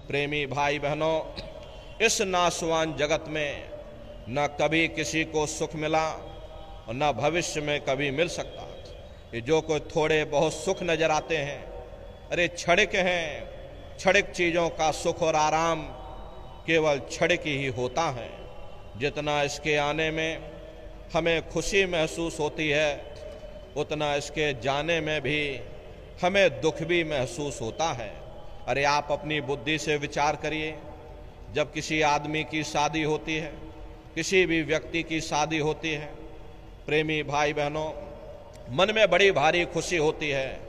प्रेमी भाई बहनों, इस नासवान जगत में न कभी किसी को सुख मिला और न भविष्य में कभी मिल सकता। ये जो कोई थोड़े बहुत सुख नजर आते हैं, अरे क्षणिक हैं। क्षणिक चीज़ों का सुख और आराम केवल क्षणिक ही होता है। जितना इसके आने में हमें खुशी महसूस होती है, उतना इसके जाने में भी हमें दुख भी महसूस होता है। अरे आप अपनी बुद्धि से विचार करिए, जब किसी आदमी की शादी होती है, किसी भी व्यक्ति की शादी होती है, प्रेमी भाई बहनों, मन में बड़ी भारी खुशी होती है।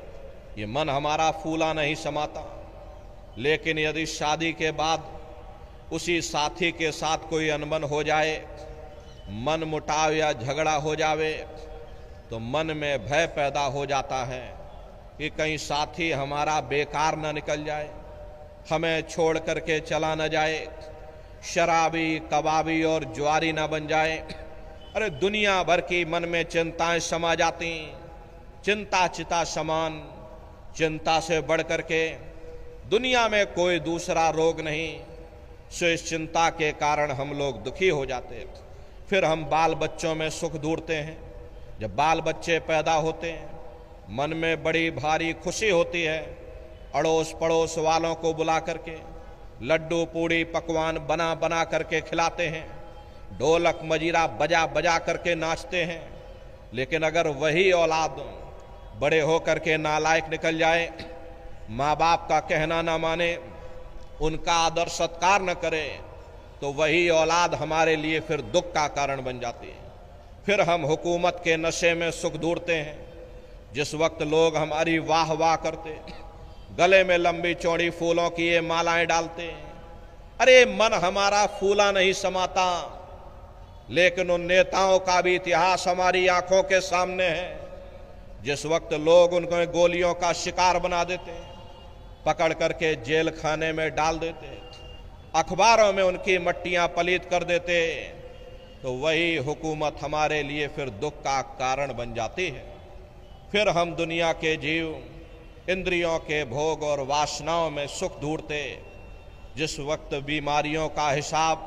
ये मन हमारा फूला नहीं समाता। लेकिन यदि शादी के बाद उसी साथी के साथ कोई अनबन हो जाए, मन मुटाव या झगड़ा हो जावे, तो मन में भय पैदा हो जाता है कि कहीं साथी हमारा बेकार न निकल जाए, हमें छोड़ करके चला न जाए, शराबी, कबाबी और जुआरी न बन जाए। अरे दुनिया भर की मन में चिंताएं समा जाती। चिंता चिता समान, चिंता से बढ़ करके दुनिया में कोई दूसरा रोग नहीं। सो इस चिंता के कारण हम लोग दुखी हो जाते हैं। फिर हम बाल बच्चों में सुख ढूंढते हैं। जब बाल बच्चे पैदा होते हैं, मन में बड़ी भारी खुशी होती है। अड़ोस पड़ोस वालों को बुला करके लड्डू पूड़ी पकवान बना बना करके खिलाते हैं, ढोलक मजीरा बजा बजा करके नाचते हैं। लेकिन अगर वही औलाद बड़े होकर के नालायक निकल जाए, माँ बाप का कहना ना माने, उनका आदर सत्कार न करे, तो वही औलाद हमारे लिए फिर दुख का कारण बन जाती है। फिर हम हुकूमत के नशे में सुख ढूंढते हैं। जिस वक्त लोग हमारी वाह वाह करते, गले में लंबी चौड़ी फूलों की ये मालाएं डालते हैं, अरे मन हमारा फूला नहीं समाता। लेकिन उन नेताओं का भी इतिहास हमारी आंखों के सामने है। जिस वक्त लोग उनको गोलियों का शिकार बना देते, पकड़ करके जेल खाने में डाल देते, अखबारों में उनकी मट्टियां पलीत कर देते, तो वही हुकूमत हमारे लिए फिर दुख का कारण बन जाती है। फिर हम दुनिया के जीव इंद्रियों के भोग और वासनाओं में सुख ढूंढते। जिस वक्त बीमारियों का हिसाब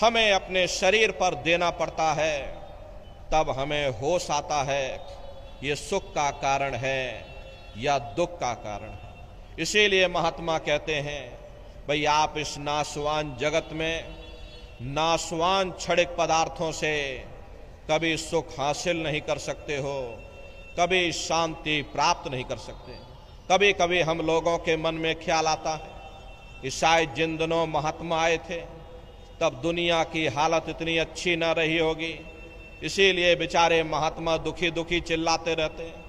हमें अपने शरीर पर देना पड़ता है, तब हमें होश आता है ये सुख का कारण है या दुख का कारण है। इसीलिए महात्मा कहते हैं, भाई आप इस नासवान जगत में नासवान क्षणिक पदार्थों से कभी सुख हासिल नहीं कर सकते हो, कभी शांति प्राप्त नहीं कर सकते। कभी कभी हम लोगों के मन में ख्याल आता है कि शायद जिन दिनों महात्मा आए थे, तब दुनिया की हालत इतनी अच्छी न रही होगी, इसीलिए बेचारे महात्मा दुखी दुखी चिल्लाते रहते हैं।